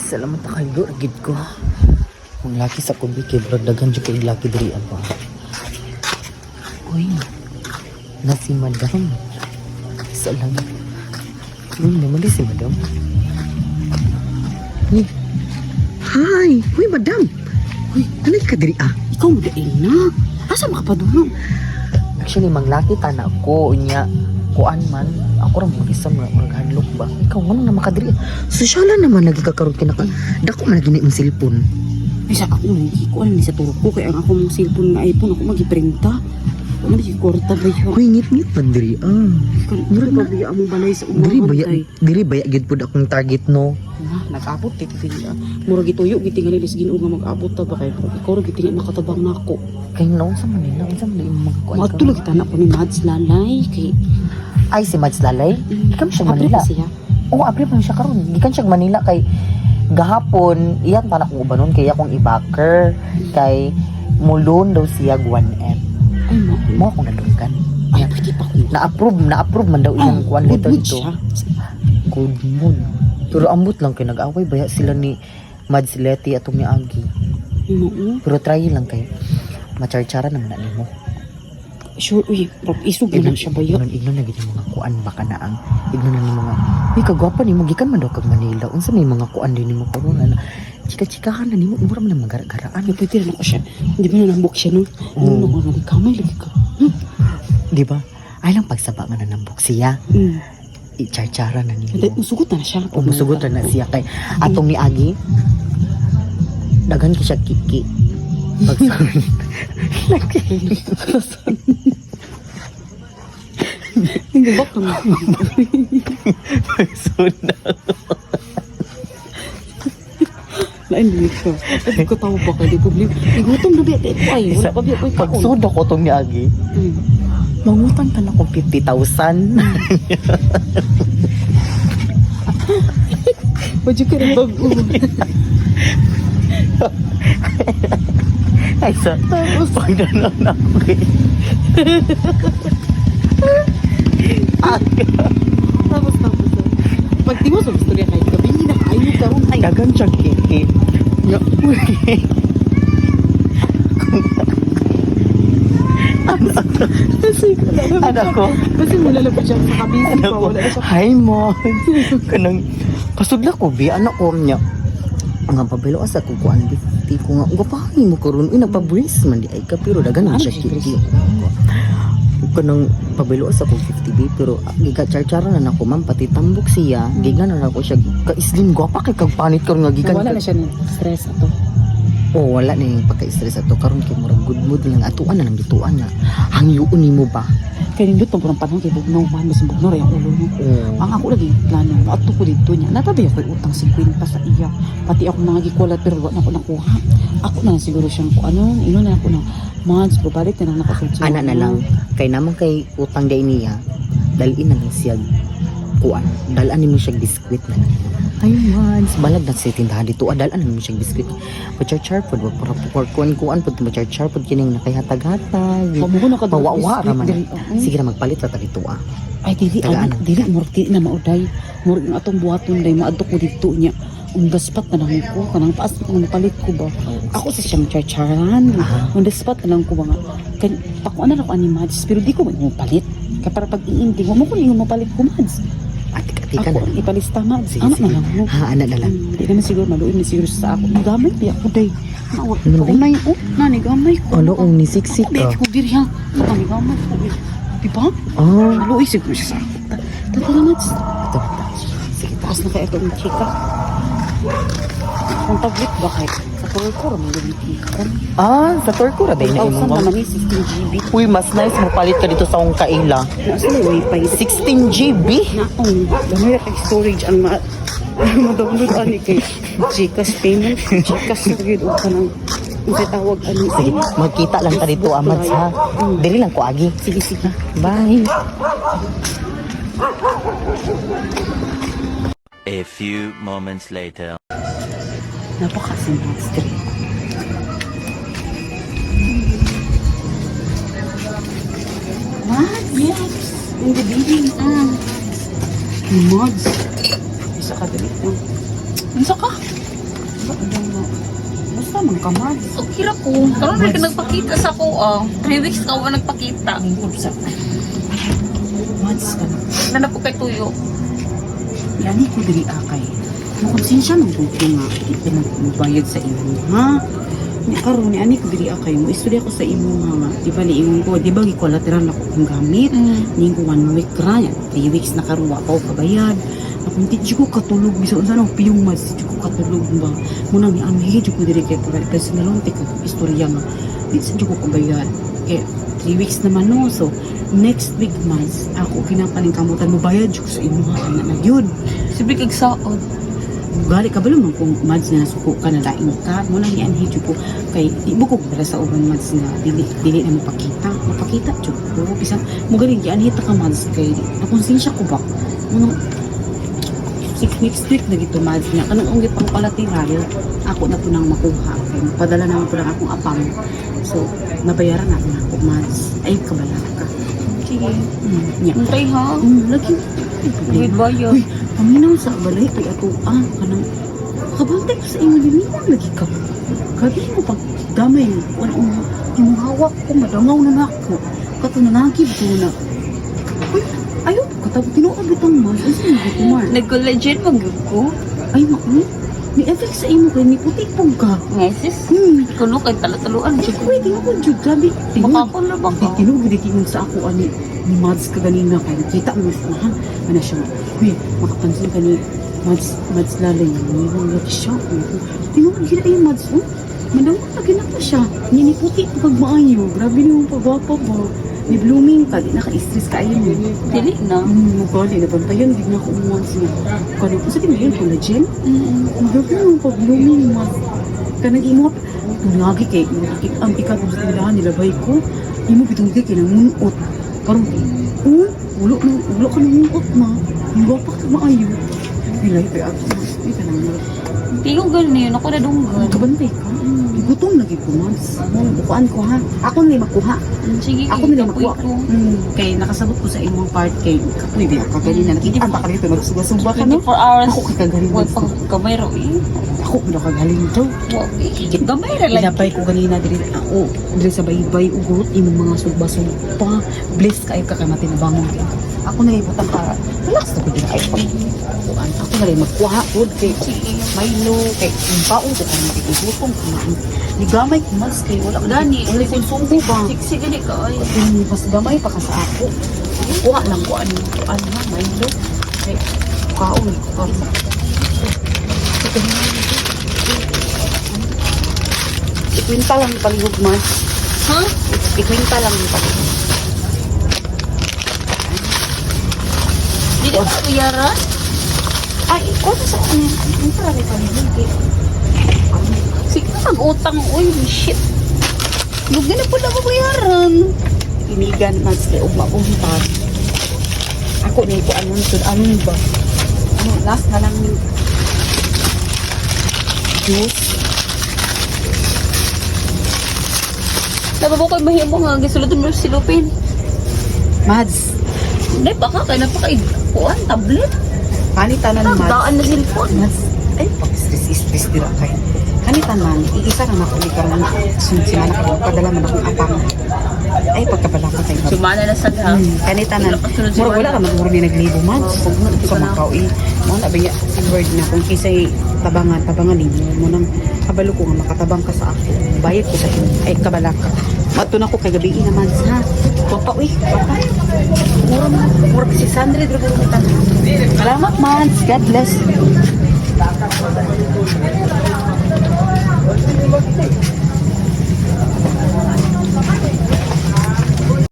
Salamat na kayo, agad ko. Kung laki sa kubi, kay bradagan dyan kay laki diri ako. Uy, na si madam. Salamat. Uy, naman si madam. Uy. Hi! Uy, madam! Uy, ano ka diri ah? Ikaw magain na. Asa makapadulong? Actually, manglaki ta na ako. Unya, kuan man. Ako rin mag-isa maghandlok ba? Ikaw, ano na makadiri? Sosyalan naman lagi kakaroon ka naka. Dako man lagi na yung cellphone. Ay, sa ako nang ikuan ni sa turok ko. Kaya ang ako mong cellphone nga iPhone, ako magiprinta. Ano ba yung korta ba yun? Uy, ngit-ngit man diri ah. Mura ba biya mo balay sa Diri baya, umahantay? diri baya gid pud akong target no. Nag-abot, titigil. Mura gituyo, gitingali ni Ginoo nga mag-abot ta ba kayo? Ikaw rin gitingali makatabang na ako. Kaya naon sa Manila, unsa man yung mga kuan ka? Matulog kita na ko ni Mads Lalay. Kay, Ay, si Mads Lalay? Ikaw siya Abre Manila. pa siya. Oo, abri pa siya karon. Gikan siya Manila kay gahapon, iyan pa na kong ubanon kaya akong i-backer kay mulon daw siya 1M. Ay, Mo akong nadunggan. Ay, pwede pa ko. Na-approve man daw iyang kuan letter good dito. siya. Good mood. Pero ambot lang kay nag-away baya sila ni Mads Leti at ni Agi. Oo. Pero try lang kay macharchara naman na nimo. Sure, uy, isog na siya ba yun? Ignon na gid yung mga kuan baka na ang ignon na ni mga uy kagwapa nimo gikan man daw kag Manila. Unsa may mga kuan din nimo karon na chika-chikahan na nimo mura man magara-garaan. Ay, pwede rin ako siya. Hindi ba na nambok siya nun? Ano ko nga, kamay lagi ka. Di ba? Ay lang pagsaba nga nanambok siya. I-charchara na nimo. Musugot na siya. Umusugot na siya kay atong ni Agi. Daghan ko siya kiki. Pagsabi. Hindi ba kami? Pagsuna. Lain dito. Hindi ko tao ba kayo? Di problema. Igutom na biya. Ay, wala pa biya. Uy, pag Pagsuda ko tong ni Agi. Mangutang ka na kong 50,000. Wajud ka rin bago. Ay, sa pag nanon ako eh. Tapos. Pag di mo sa gusto niya kahit gabi na, ayaw ka rin. Ay, Dagan siyang kiki. Ano ko? kasi malalapit siya sa kabisi pa. Wala na siya. Hi, Mom. Kanang kasudla ko, bi. Anak ko niya. Nga pabilo asa ko kuan di ko nga gapahi mo karon uy nagpa-brace man di ay ka pero dagan na siya kiki. Kanang pabilo asa ko 50 bi pero giga-charchara na nako ma'am pati tambok siya gigan na ako siya ka-slim gwapa kay kag panit karon nga gikan. Wala na siya ng stress ato. Oh, wala na yung pagka-stress ato karon kay murag good mood lang atuan na lang gituan na. Hangyoon nimo ba? Kaya nindot pang panahon kay Bugnaw man, mas Bugnaw rin ang ulo mo. Ang ako lagi plano, ato ko dito niya. Natabi ako yung utang 50 pa sa iya. Pati ako nang gikulat pero wala na ako nakuha. Ako na lang siguro siyang kung ano, ino na ako na months, babalik na lang nakasudso. Ana na lang kay naman kay utang day niya dalin na lang siya kuan. Dalan nimo siya biskwit na. Ay once balag na sa tindahan dito dalan nimo siya biskwit. Pachar pod para kuan pod pachar pod kining nakayhatag-hatag. Pamuho na ka doon. Mawawa ra man. Dili, Sige na magpalit ra ta dito ah. Ay, dili, Tagaan. dili, murti na mauday. Murti ang atong buhaton day, maadto ko dito niya. Ang gaspat na lang ko, kanang paas na kanang palit ko ba? Ako sa siyang charcharan. Ang gaspat na lang ko ba nga. Pakuan na ako ani Mads, pero di ko mo palit. Kaya para pag iindi, mo ko yung mapalit ko Mads. Ati ka Ako na. ang ipalista Mads. Sige, Anak sige. na lang mo. Ha, ana na lang. Hindi naman siguro, maluin na siguro sa ako. Gamay, di ako day. Nawag Ano, ko, day? unay ko. Nani, gamay ko. Ano ang nisiksik Ako, ka? ko diri ha. Nani, gamay ko. Diba? Ah, Maluin siguro siya sa ako. Tata na Mads. ito. Sige ta. Taas na kaya itong chika. Kung tablet ba kahit sa kulkor, may lumitikan. Ah, sa Torcura day na 1,000 imo. naman yung 16 GB. Uy, mas nice mo palit ka dito sa akong kaila. Nasa na wifi. 16 GB. Naong, gamay kay storage ang ma-download ani kay Gcash payment. Gcash na gid o ka ng kasi tawag ani. Sige, magkita lang ta dito, Amads, ha? Dili lang ko, Agi. Sige, sige. Bye. A few moments later. Napaka-simple street. What? Yes. In the building. Mods. Isa ka dito. Unsa ka? Basta man ka, Mads. Okay ra ko. Karon na ka nagpakita sa ako. 3 weeks ka wa nagpakita. Lingkod sa... Mads ka na. Na po kay tuyo. Yani ko diri akay. Makonsensya man kung nga pinagbayad sa imo, ha? Ni karon ni ani ko diri akay mo istorya ko sa imo nga di ba niingon ko di ba gi-collateral ako kung gamit ning ko 1 week ra 3 weeks na karon wa pa ko kabayad akong di ko katulog bisan unsa nang piyong mas di ko katulog ba munang ni anhi di ko diri kay personal tik istorya nga di sa di ko kabayad kay 3 weeks naman no so next week months ako kinapaning kamutan mo bayad ko sa imo ha na gyud Sibi kag saod. gali ka ba naman kung mads na suko ka na daing ka mo lang yan hidyo ko kay ibo ko para sa ubang mads na dili na mapakita jud ko bisan mo galing yan hita ka mads kay nakonsensya ko ba mo 6 next week na gito mads na kanang ungit pang palatiral ako na po nang makuha kay padala naman po lang akong apam so nabayaran na ako mads ay kabala ka Sige. nya Untay ha. lagi Wait bayad. Uy, paminaw sa balay kay ato kanang kabantay ko sa imo din lagi ka. Gabi mo pag gamay ano imong hawak ko madangaw na nako. Kato na nagib ko na. Uy, ayo katabo tinuod bitang man. Unsa man gito man? Nag-collagen magyud ko. Ay mao. Ni effect sa imo kay ni puti pong ka. Ngesis. Kuno kay talataluan jud ko. Uy, tinuod jud gabi. Makakon na ba ka? Tinuod gid sa ako ani ni Mads ka ganina kay kita mo sa ana siya. Uy, makapansin ka ni Mads lalay ni mo siya. Tinuod gid ay Mads. Mandaw na ginapa siya. Ni puti pag maayo. Grabe ni mo pagwapa ba. Ni blooming ka, di naka-stress ka ayun. Dili na. Mugali, nabantayan, di na ako umuwan siya. Kano, sa din yun, collagen? Grabe mo pag-blooming, Mads. Kanang imot, lagi kay, ang pikat mo sa tindahan, nilabay ko. Imo bitong di kay nangunot. Karong, ulo ka nangunot, ma. Yung wapa ka maayo. Bilay, kaya ako, ay ka nang Di ko ganun yun. Ako na dunggan. kabantay ka. Gutom lagi ko, Mads. Bukuan ko, ha? Ako na makuha. Sige, Ako nila makuha. ko. Kay nakasabot ko sa imong part kay kapoy di ako ganina nakita ba ka dito nagsuba-suba ka no 24 hours. ako kay kagaling Wag pa kamay ro eh. ako pala kagaling to Wag eh. Gamay ra lang. ilapay ko ganina diri ako diri sa baybay ugurot imong mga sugba-sugba bless kay ka kay matinabangon ako na ibutang ka relax na ko diri ay pag ako na rin magkuha pod kay Milo kay baon ko kay matigutom ni gamay ko mas kay wala Gani, wala ko sunggo ba Sige ni ka ay. mas gamay pa ka sa ako. Kuha lang ko ano na, Milo. Ay, kaon ko. Ikwinta lang yung palihog, Mas. Ha? Ikwinta lang yung palihog. Di ka bayaran? Ay, ikaw sa ano yan? Ikwinta lang yung palihog. Sige mag-utang. Uy, shit. Lugi na po na bayaran. Inigan, Mas, kay ugma-umpad. Ako na ito, anong ba? Ano, last na lang yung juice. Nababaw ko mahimo nga. Gisulotun mo si Lupin. Mads, Hindi pa ka. Kaya napaka-kuan. Tablet. kanitanan, Mads. Daan na cellphone. Mas, ay, pag-stress dira kay. Kanitan man, iisa na ako ni karon sinana ko padala man akong apang. Ay, pagkabala ko tayo. Sumana na sa ha. Kanitan na. Kasunod si Mura wala ka magmura ni naglibo man. Sa makaw mo na biya word na kung kisay tabangan ni mo nang kabalo ko nga makatabang ka sa ako. Bayad ko sa iyo. Ay, kabala ka. Mato na ko kay gabi naman ha. Papa, papa. Mura 600 ra ko tan. Salamat man. God bless.